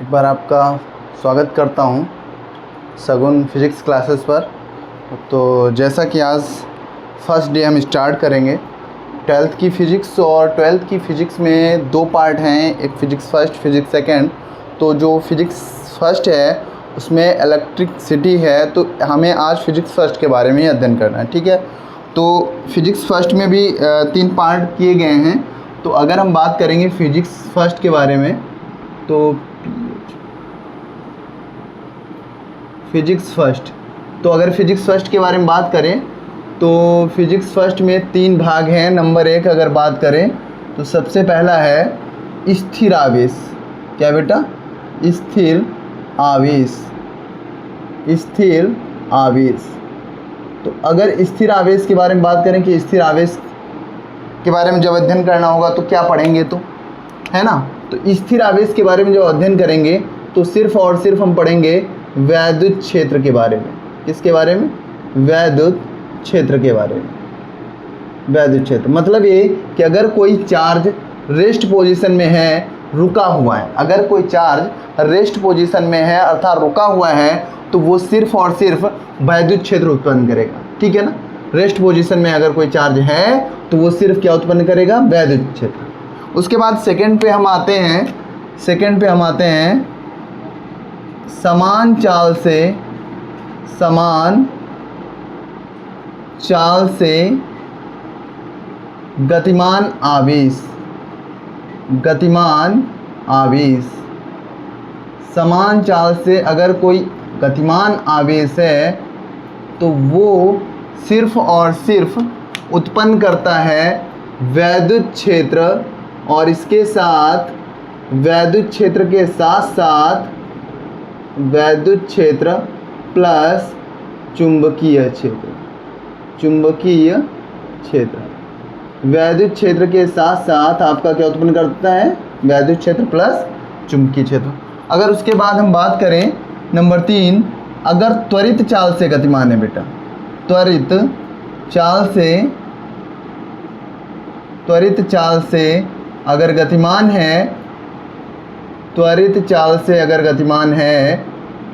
एक बार आपका स्वागत करता हूँ सगुन फिज़िक्स क्लासेस पर। तो जैसा कि आज फर्स्ट डे हम स्टार्ट करेंगे ट्वेल्थ की फ़िज़िक्स, और ट्वेल्थ की फ़िज़िक्स में दो पार्ट हैं, एक फ़िज़िक्स फर्स्ट, फ़िज़िक्स सेकंड। तो जो फ़िज़िक्स फर्स्ट है उसमें इलेक्ट्रिसिटी है, तो हमें आज फ़िज़िक्स फर्स्ट के बारे में ही अध्ययन करना है, ठीक है। तो फ़िज़िक्स फर्स्ट में भी 3 पार्ट किए गए हैं। तो अगर हम बात करेंगे फ़िज़िक्स फर्स्ट के बारे में, तो फ़िज़िक्स फर्स्ट, तो अगर फ़िज़िक्स फर्स्ट के बारे में बात करें तो फ़िज़िक्स फर्स्ट में 3 भाग हैं। नंबर 1 अगर बात करें तो सबसे पहला है स्थिर आवेश। क्या बेटा? स्थिर आवेश। स्थिर आवेश। तो अगर स्थिर आवेश के बारे में बात करें कि स्थिर आवेश के बारे में जब अध्ययन करना होगा तो क्या पढ़ेंगे, तो है ना। तो स्थिर आवेश के बारे में जब अध्ययन करेंगे तो सिर्फ और सिर्फ हम पढ़ेंगे वैद्युत क्षेत्र के बारे में। किसके बारे में? वैद्युत क्षेत्र के बारे में। वैद्युत क्षेत्र मतलब ये कि अगर कोई चार्ज रेस्ट पोजीशन में है, रुका हुआ है, अगर कोई चार्ज रेस्ट पोजीशन में है अर्थात रुका हुआ है, तो वो सिर्फ और सिर्फ वैद्युत क्षेत्र उत्पन्न करेगा, ठीक है ना। रेस्ट पोजीशन में अगर कोई चार्ज है तो वो सिर्फ क्या उत्पन्न करेगा? वैद्युत क्षेत्र। उसके बाद सेकंड पे हम आते हैं समान चाल से गतिमान आवेश। समान चाल से अगर कोई गतिमान आवेश है तो वो सिर्फ और सिर्फ उत्पन्न करता है वैद्युत क्षेत्र, और इसके साथ वैद्युत क्षेत्र के साथ साथ वैद्युत क्षेत्र प्लस चुंबकीय क्षेत्र। वैद्युत क्षेत्र के साथ साथ आपका क्या उत्पन्न करता है? वैद्युत क्षेत्र प्लस चुंबकीय क्षेत्र। अगर उसके बाद हम बात करें नंबर 3, अगर त्वरित चाल से गतिमान है बेटा, त्वरित चाल से अगर गतिमान है,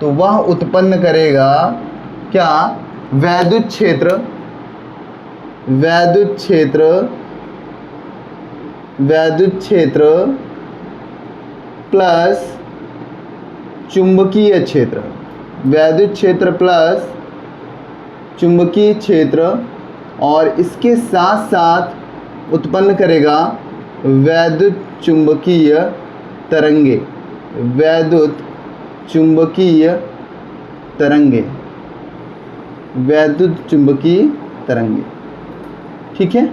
तो वह उत्पन्न करेगा क्या? वैद्युत क्षेत्र प्लस चुंबकीय क्षेत्र। वैद्युत क्षेत्र प्लस चुंबकीय क्षेत्र, और इसके साथ साथ उत्पन्न करेगा वैद्युत चुंबकीय तरंगे। वैद्युत चुंबकीय तरंगे, ठीक है।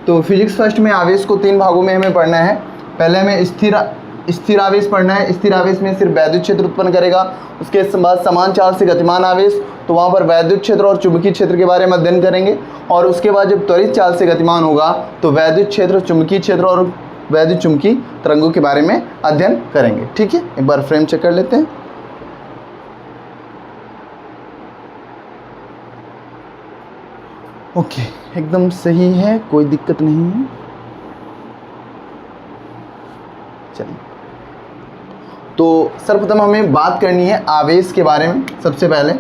तो फिजिक्स फर्स्ट में आवेश को 3 भागों में हमें पढ़ना है। पहले हमें स्थिर आवेश पढ़ना है। स्थिर आवेश में सिर्फ वैद्युत क्षेत्र उत्पन्न करेगा। उसके बाद समान चाल से गतिमान आवेश, तो वहाँ पर वैद्युत क्षेत्र और चुंबकीय क्षेत्र के बारे में अध्ययन करेंगे। और उसके बाद जब त्वरित चाल से गतिमान होगा तो वैद्युत क्षेत्र, चुंबकीय क्षेत्र और वैद्युत चुंबकीय तरंगों के बारे में अध्ययन करेंगे, ठीक है। एक बार फ्रेम चेक कर लेते हैं। ओके, एकदम सही है, कोई दिक्कत नहीं है। चलिए, तो सर्वप्रथम हमें बात करनी है आवेश के बारे में। सबसे पहले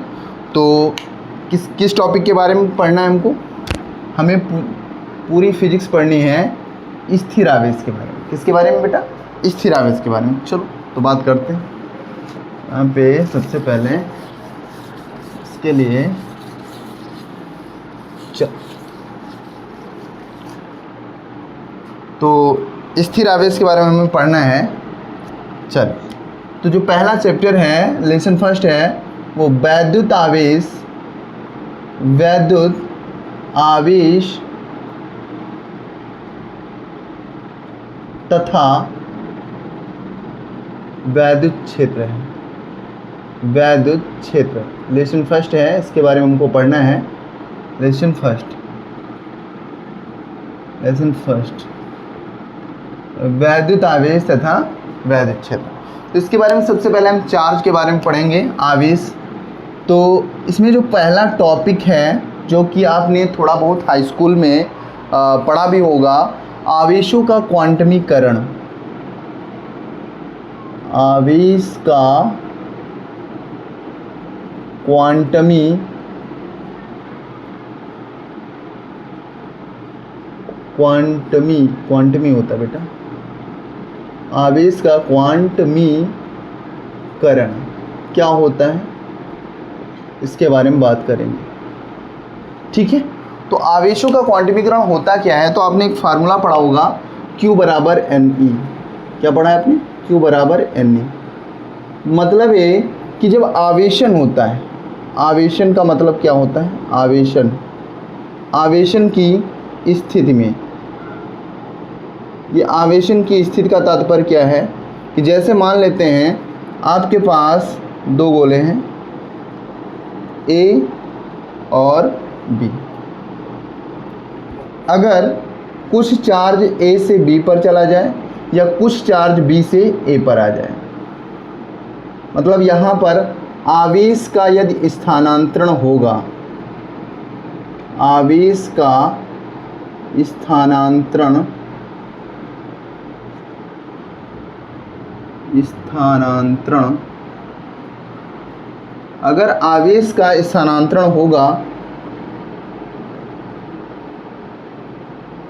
तो किस टॉपिक के बारे में पढ़ना है हमको? हमें पूरी फिजिक्स पढ़नी है स्थिर आवेश के बारे में। किसके बारे में बेटा? स्थिर आवेश के बारे में। चलो तो बात करते हैं। यहाँ पे सबसे पहले इसके लिए तो स्थिर आवेश के बारे में हमें पढ़ना है। चल, तो जो पहला चैप्टर है, लेसन फर्स्ट है, वो वैद्युत आवेश तथा वैद्युत क्षेत्र है। वैद्युत क्षेत्र लेसन फर्स्ट है, इसके बारे में हमको पढ़ना है। लेसन फर्स्ट वैद्युत आवेश तथा वैद्युत क्षेत्र। तो इसके बारे में सबसे पहले हम चार्ज के बारे में पढ़ेंगे, आवेश। तो इसमें जो पहला टॉपिक है, जो कि आपने थोड़ा बहुत हाई स्कूल में पढ़ा भी होगा, आवेशों का क्वांटमीकरण। आवेश का क्वांटमी क्वांटमी होता है बेटा, आवेश का क्वांटमीकरण क्या होता है इसके बारे में बात करेंगे। ठीक है, तो आवेशों का क्वांटमीकरण होता क्या है, तो आपने एक फार्मूला पढ़ा होगा Q बराबर NE। क्या पढ़ा है आपने? Q बराबर NE। मतलब ये कि जब आवेशन होता है, आवेशन का मतलब क्या होता है? आवेशन की स्थिति में, ये आवेशन की स्थिति का तात्पर्य क्या है कि जैसे मान लेते हैं आपके पास दो गोले हैं A और B। अगर कुछ चार्ज A से B पर चला जाए या कुछ चार्ज B से A पर आ जाए, मतलब यहाँ पर आवेश का यदि स्थानांतरण होगा, आवेश का स्थानांतरण अगर आवेश का स्थानांतरण होगा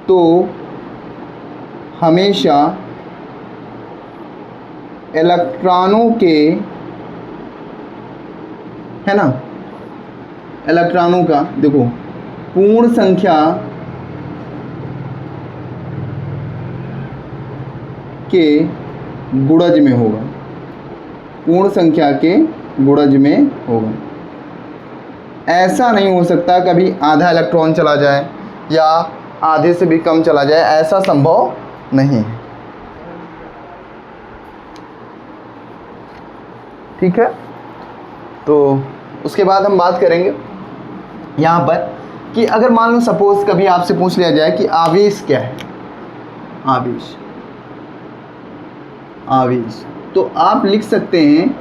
तो हमेशा इलेक्ट्रॉनों के, है ना, इलेक्ट्रॉनों का देखो पूर्ण संख्या के गुणज में होगा, पूर्ण संख्या के गुणज में होगा। ऐसा नहीं हो सकता कभी आधा इलेक्ट्रॉन चला जाए या आधे से भी कम चला जाए, ऐसा संभव नहीं है। ठीक है, तो उसके बाद हम बात करेंगे यहाँ पर कि अगर मान लो सपोज कभी आपसे पूछ लिया जाए कि आवेश क्या है, आवेश, तो आप लिख सकते हैं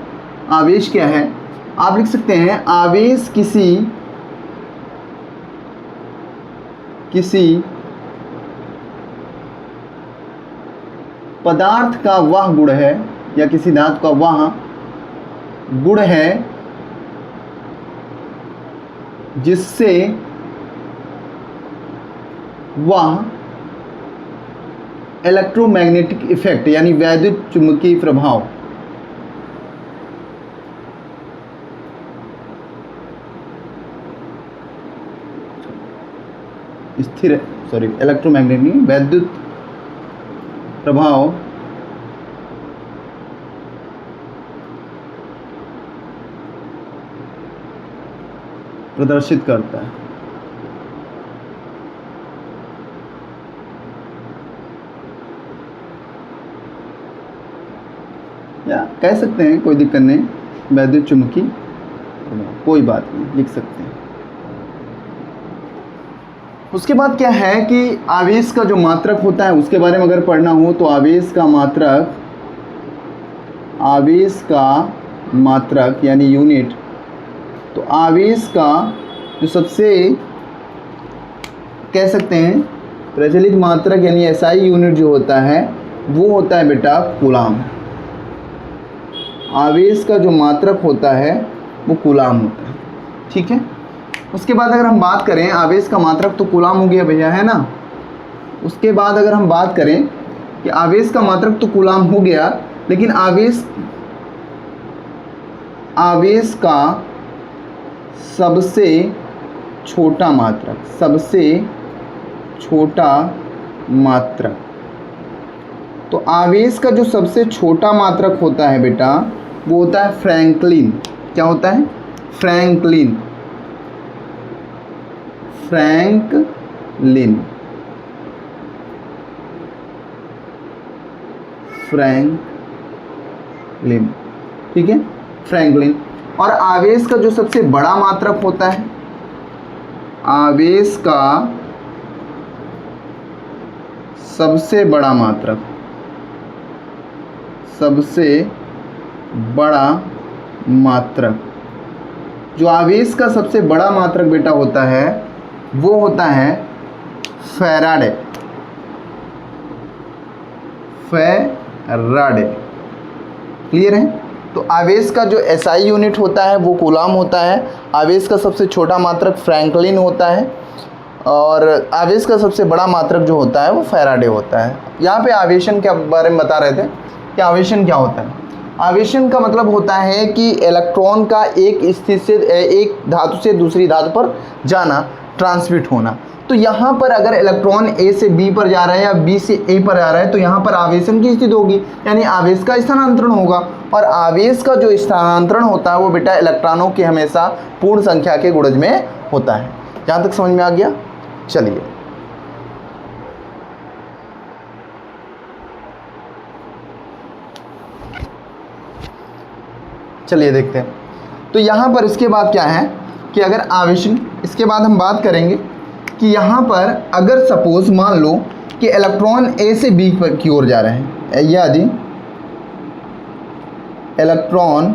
आवेश क्या है, आप लिख सकते हैं आवेश किसी पदार्थ का वह गुण है या किसी धातु का वह गुण है जिससे वह इलेक्ट्रोमैग्नेटिक इफेक्ट यानी वैद्युत चुंबकीय प्रभाव इलेक्ट्रोमैग्नेटिक वैद्युत प्रभाव प्रदर्शित करता है। या कह सकते हैं कोई दिक्कत नहीं, वैद्युत चुंबकीय कोई बात नहीं, लिख सकते हैं। उसके बाद क्या है कि आवेश का जो मात्रक होता है उसके बारे में अगर पढ़ना हो तो आवेश का मात्रक यानी यूनिट, तो आवेश का जो सबसे कह सकते हैं प्रचलित मात्रक यानी एसआई यूनिट जो होता है वो होता है बेटा कूलाम। आवेश का जो मात्रक होता है वो कूलाम होता है। ठीक है, उसके बाद अगर हम बात करें आवेश का मात्रक तो कूलाम हो गया भैया, है ना। उसके बाद अगर हम बात करें कि आवेश का मात्रक तो कूलाम हो गया, लेकिन आवेश का सबसे छोटा मात्रक, तो आवेश का जो सबसे छोटा मात्रक होता है बेटा वो होता है फ्रैंकलिन। क्या होता है? फ्रैंकलिन। ठीक है, फ्रैंकलिन। और आवेश का जो सबसे बड़ा मात्रक होता है, आवेश का सबसे बड़ा मात्रक, जो आवेश का सबसे बड़ा मात्रक बेटा होता है वो होता है फैराडे। क्लियर है। तो आवेश का जो एसआई यूनिट होता है वो कूलाम होता है। आवेश का सबसे छोटा मात्रक फ्रैंकलिन होता है और आवेश का सबसे बड़ा मात्रक जो होता है वो फैराडे होता है। यहाँ पे आवेशन के बारे में बता रहे थे कि आवेशन क्या होता है। आवेशन का मतलब होता है कि इलेक्ट्रॉन का एक स्थिति से एक धातु से दूसरी धातु पर जाना, ट्रांसमिट होना। तो यहाँ पर अगर इलेक्ट्रॉन ए से बी पर जा रहा है या बी से ए पर जा रहा है तो यहाँ पर आवेशन की स्थिति होगी, यानी आवेश का स्थानांतरण होगा। और आवेश का जो स्थानांतरण होता है वो बेटा इलेक्ट्रॉनों की हमेशा पूर्ण संख्या के गुणज में होता है। यहाँ तक समझ में आ गया। चलिए चलिए देखते हैं। तो यहाँ पर इसके बाद क्या है कि अगर आवेशन, इसके बाद हम बात करेंगे कि यहाँ पर अगर सपोज मान लो कि इलेक्ट्रॉन ए से बी की ओर जा रहे हैं, यदि इलेक्ट्रॉन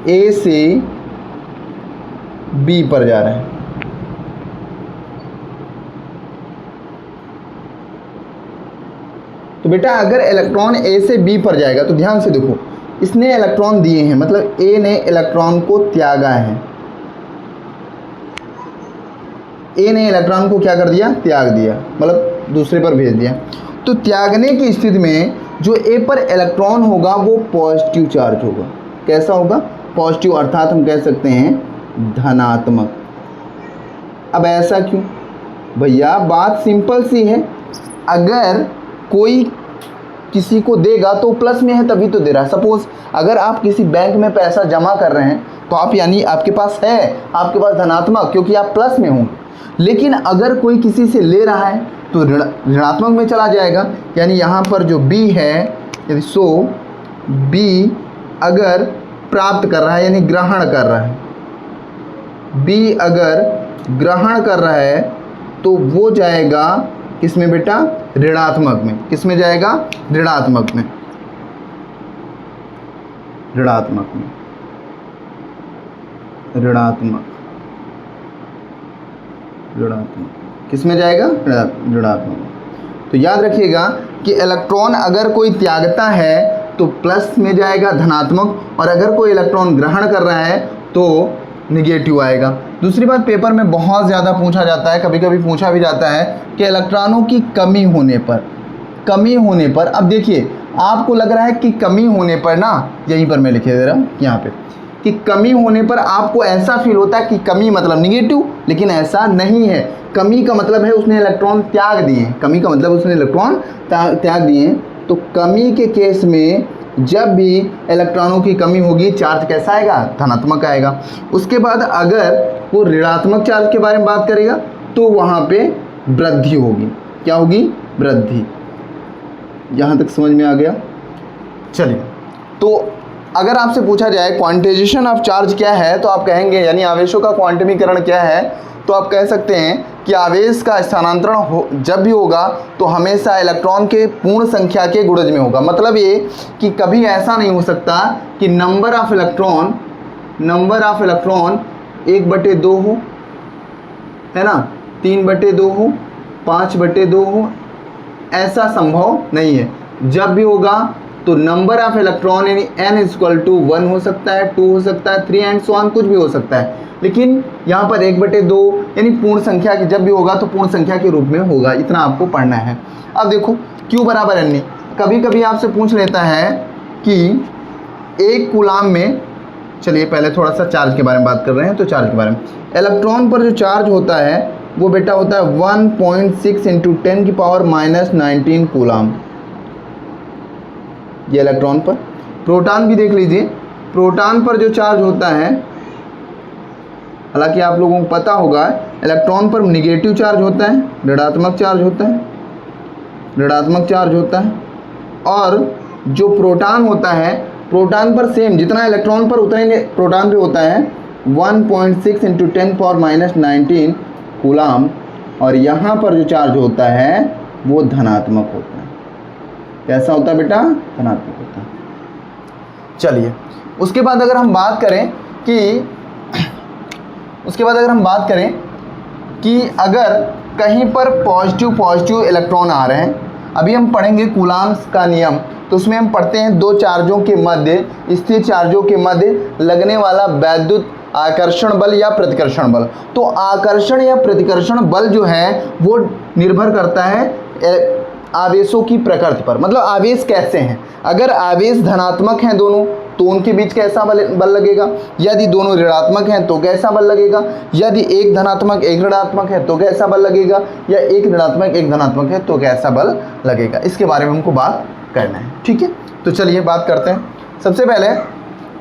ए से बी पर जा रहे हैं, तो बेटा अगर इलेक्ट्रॉन ए से बी पर जाएगा तो ध्यान से देखो, इसने इलेक्ट्रॉन दिए हैं, मतलब ए ने इलेक्ट्रॉन को त्यागा है। ए ने इलेक्ट्रॉन को क्या कर दिया, त्याग दिया, मतलब दूसरे पर भेज दिया। तो त्यागने की स्थिति में जो ए पर इलेक्ट्रॉन होगा वो पॉजिटिव चार्ज होगा। कैसा होगा, पॉजिटिव, अर्थात हम कह सकते हैं धनात्मक। अब ऐसा क्यों भैया, बात सिंपल सी है, अगर कोई किसी को देगा तो प्लस में है तभी तो दे रहा है। सपोज अगर आप किसी बैंक में पैसा जमा कर रहे हैं तो आप, यानी आपके पास है, आपके पास धनात्मक, क्योंकि आप प्लस में होंगे। लेकिन अगर कोई किसी से ले रहा है तो ऋणात्मक में चला जाएगा। यानी यहाँ पर जो B है, यदि सो B अगर प्राप्त कर रहा है यानी ग्रहण कर रहा है, B अगर ग्रहण कर रहा है तो वो जाएगा किस में बेटा, ऋणात्मक में। किस में जाएगा, ऋणात्मक में, ऋणात्मक में, ऋणात्मक, ऋणात्मक किस में जाएगा, ऋणात्मक। तो याद रखिएगा कि इलेक्ट्रॉन अगर कोई त्यागता है तो प्लस में जाएगा धनात्मक, और अगर कोई इलेक्ट्रॉन ग्रहण कर रहा है तो निगेटिव आएगा। दूसरी बात, पेपर में बहुत ज़्यादा पूछा जाता है, कभी कभी पूछा भी जाता है कि इलेक्ट्रॉनों की कमी होने पर, अब देखिए आपको लग रहा है कि कमी होने पर ना, यहीं पर मैं लिखे दे रहा हूँ यहाँ पे, कि कमी होने पर आपको ऐसा फील होता है कि कमी मतलब निगेटिव, लेकिन ऐसा नहीं है। कमी का मतलब है उसने इलेक्ट्रॉन त्याग दिए, कमी का मतलब उसने इलेक्ट्रॉन त्याग दिए। तो कमी के केस में जब भी इलेक्ट्रॉनों की कमी होगी चार्ज कैसा आएगा, धनात्मक आएगा। उसके बाद अगर वो ऋणात्मक चार्ज के बारे में बात करेगा तो वहाँ पे वृद्धि होगी। क्या होगी, वृद्धि। यहाँ तक समझ में आ गया। चलिए, तो अगर आपसे पूछा जाए क्वांटाइजेशन ऑफ चार्ज क्या है तो आप कहेंगे, यानी आवेशों का क्वांटमीकरण क्या है, तो आप कह सकते हैं कि आवेश का स्थानांतरण जब भी होगा तो हमेशा इलेक्ट्रॉन के पूर्ण संख्या के गुणज में होगा। मतलब ये कि कभी ऐसा नहीं हो सकता कि नंबर ऑफ इलेक्ट्रॉन 1/2 हो, है ना, 3/2 हो, 5/2 हो, ऐसा संभव नहीं है। जब भी होगा तो नंबर ऑफ इलेक्ट्रॉन यानी n=1 हो सकता है, 2 हो सकता है, 3 एंड सो ऑन, कुछ भी हो सकता है। लेकिन यहाँ पर 1/2 यानी पूर्ण संख्या की जब भी होगा तो पूर्ण संख्या के रूप में होगा। इतना आपको पढ़ना है। अब देखो Q बराबर n। कभी कभी आपसे पूछ लेता है कि एक कूलाम में, चलिए पहले थोड़ा सा चार्ज के बारे में बात कर रहे हैं, तो चार्ज के बारे में, इलेक्ट्रॉन पर जो चार्ज होता है वो बेटा होता है 1.6 × 10⁻⁻19 कूलाम, ये इलेक्ट्रॉन पर। प्रोटॉन भी देख लीजिए, प्रोटॉन पर जो चार्ज होता है, हालांकि आप लोगों को पता होगा इलेक्ट्रॉन पर निगेटिव चार्ज होता है, ऋणात्मक चार्ज होता है, ऋणात्मक चार्ज होता है। और जो प्रोटॉन होता है, प्रोटॉन पर सेम जितना इलेक्ट्रॉन पर उतना ही प्रोटॉन भी होता है, 1.6 × 10⁻⁻19 कूलाम। और यहाँ पर जो चार्ज होता है वो धनात्मक होता है। कैसा होता है बेटा, धनात्मक होता है। चलिए, उसके बाद अगर हम बात करें कि अगर कहीं पर पॉजिटिव इलेक्ट्रॉन आ रहे हैं, अभी हम पढ़ेंगे कूलाम्स का नियम तो उसमें हम पढ़ते हैं दो चार्जों के मध्य, स्थिर चार्जों के मध्य लगने वाला वैद्युत आकर्षण बल या प्रतिकर्षण बल। तो आकर्षण या प्रतिकर्षण बल जो है वो निर्भर करता है आवेशों की प्रकृति पर, मतलब आवेश कैसे हैं। अगर आवेश धनात्मक हैं दोनों तो उनके बीच कैसा बल लगेगा, यदि दोनों ऋणात्मक हैं तो कैसा बल लगेगा, यदि एक धनात्मक एक ऋणात्मक है तो कैसा बल लगेगा, या एक ऋणात्मक एक धनात्मक है तो कैसा बल लगेगा। इसके बारे में हमको बात करना है, ठीक है। तो चलिए बात करते हैं। सबसे पहले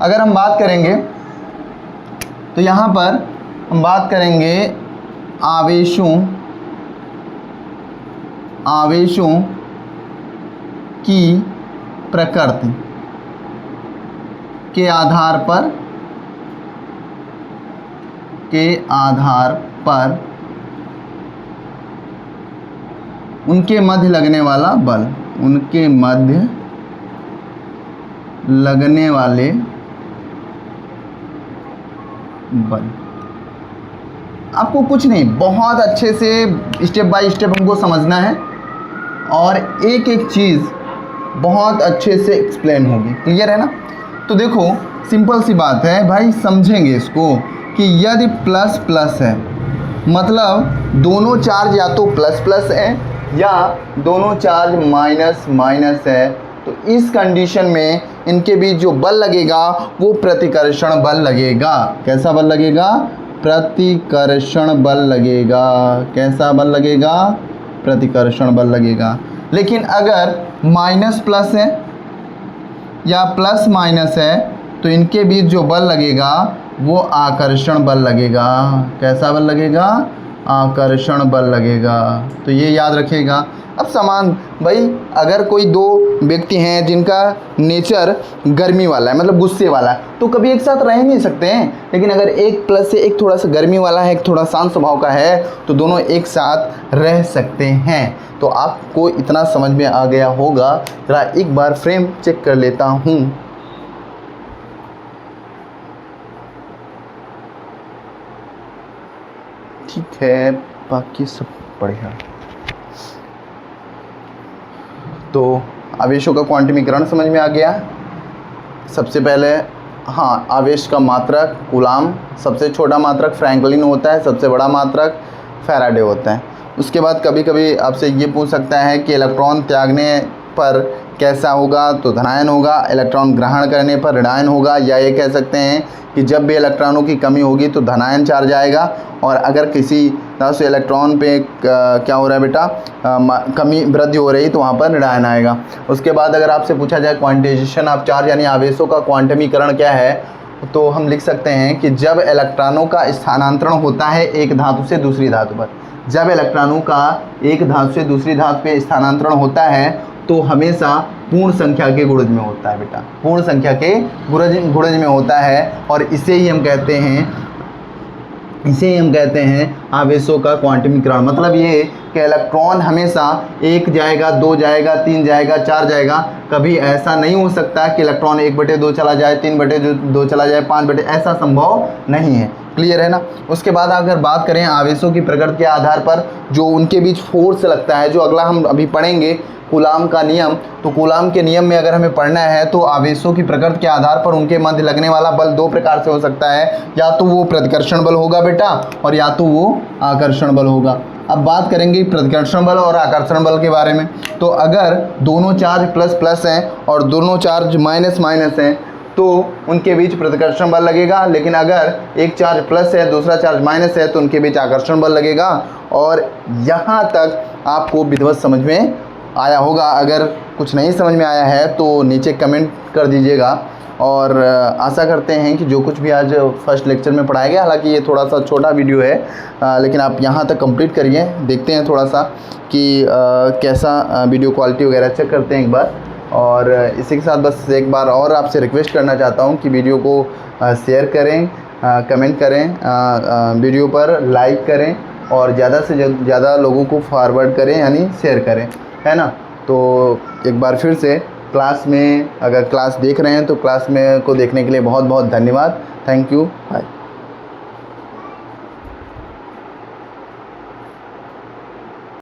अगर हम बात करेंगे तो यहाँ पर हम बात करेंगे आवेशों की प्रकृति के आधार पर उनके मध्य लगने वाला बल, उनके मध्य लगने वाले बल। आपको कुछ नहीं, बहुत अच्छे से स्टेप बाय स्टेप हमको समझना है और एक एक चीज़ बहुत अच्छे से एक्सप्लेन होगी। क्लियर है ना। तो देखो सिंपल सी बात है भाई, समझेंगे इसको कि यदि प्लस प्लस है मतलब दोनों चार्ज या तो प्लस प्लस है या दोनों चार्ज माइनस माइनस है, तो इस कंडीशन में इनके बीच जो बल लगेगा वो प्रतिकर्षण बल लगेगा। कैसा बल लगेगा? प्रतिकर्षण बल लगेगा। कैसा बल लगेगा? प्रतिकर्षण बल लगेगा। लेकिन अगर माइनस प्लस है या प्लस माइनस है तो इनके बीच जो बल लगेगा वो आकर्षण बल लगेगा। कैसा बल लगेगा? आकर्षण बल लगेगा। तो ये याद रखिएगा। अब समान भाई, अगर कोई दो व्यक्ति हैं जिनका नेचर गर्मी वाला है, मतलब गुस्से वाला है, तो कभी एक साथ रह नहीं सकते हैं। लेकिन अगर एक प्लस से एक थोड़ा सा गर्मी वाला है, एक थोड़ा शांत स्वभाव का है, तो दोनों एक साथ रह सकते हैं। तो आपको इतना समझ में आ गया होगा। जरा एक बार फ्रेम चेक कर लेता हूँ। ठीक है, बाकी सब बढ़िया। तो आवेशों का क्वांटमीकरण समझ में आ गया। सबसे पहले हाँ, आवेश का मात्रक कूलाम, सबसे छोटा मात्रक फ्रैंकलिन होता है, सबसे बड़ा मात्रक फैराडे होता है। उसके बाद कभी कभी आपसे ये पूछ सकता है कि इलेक्ट्रॉन त्यागने पर कैसा होगा, तो धनायन होगा। इलेक्ट्रॉन ग्रहण करने पर ऋणायन होगा। या ये कह सकते हैं कि जब भी इलेक्ट्रॉनों की कमी होगी तो धनायन चार्ज आएगा, और अगर किसी तरह से इलेक्ट्रॉन पे क्या हो रहा है बेटा, कमी वृद्धि हो रही, तो वहाँ पर ऋणायन आएगा। उसके बाद अगर आपसे पूछा जाए क्वांटाइजेशन ऑफ चार्ज यानी आवेशों का क्वांटमीकरण क्या है, तो हम लिख सकते हैं कि जब इलेक्ट्रॉनों का स्थानांतरण होता है एक धातु से दूसरी धातु पर, जब इलेक्ट्रॉनों का एक धातु से दूसरी धातु पे स्थानांतरण होता है तो हमेशा पूर्ण संख्या के गुणज में होता है बेटा, पूर्ण संख्या के गुणज में होता है। और इसे ही हम कहते हैं आवेशों का क्वांटमीकरण। मतलब ये कि इलेक्ट्रॉन हमेशा एक जाएगा, दो जाएगा, तीन जाएगा, चार जाएगा। कभी ऐसा नहीं हो सकता कि इलेक्ट्रॉन 1/2 चला जाए, 3/2 चला जाए, 5/, ऐसा संभव नहीं है। क्लियर है ना। उसके बाद अगर बात करें आवेशों की प्रकृति के आधार पर जो उनके बीच फोर्स लगता है, जो अगला हम अभी पढ़ेंगे कूलाम का नियम, तो कूलाम के नियम में अगर हमें पढ़ना है तो आवेशों की प्रकृति के आधार पर उनके मध्य लगने वाला बल दो प्रकार से हो सकता है। या तो वो प्रतिकर्षण बल होगा बेटा, और या तो वो आकर्षण बल होगा। अब बात करेंगे प्रतिकर्षण बल और आकर्षण बल के बारे में। तो अगर दोनों चार्ज प्लस प्लस हैं और दोनों चार्ज माइनस माइनस हैं तो उनके बीच प्रतिकर्षण बल लगेगा। लेकिन अगर एक चार्ज प्लस है दूसरा चार्ज माइनस है तो उनके बीच आकर्षण बल लगेगा। और यहाँ तक आपको विधिवत समझ में आया होगा। अगर कुछ नहीं समझ में आया है तो नीचे कमेंट कर दीजिएगा। और आशा करते हैं कि जो कुछ भी आज फर्स्ट लेक्चर में पढ़ाया गया, हालांकि ये थोड़ा सा छोटा वीडियो है, लेकिन आप यहाँ तक कंप्लीट करिए। देखते हैं थोड़ा सा कि कैसा वीडियो क्वालिटी वगैरह चेक करते हैं एक बार। और इसी के साथ बस एक बार और आपसे रिक्वेस्ट करना चाहता हूँ कि वीडियो को शेयर करें, कमेंट करें, वीडियो पर लाइक करें और ज़्यादा से ज़्यादा लोगों को फॉरवर्ड करें यानी शेयर करें, है ना। तो एक बार फिर से क्लास में अगर क्लास देख रहे हैं तो क्लास में को देखने के लिए बहुत बहुत धन्यवाद। Thank you, bye.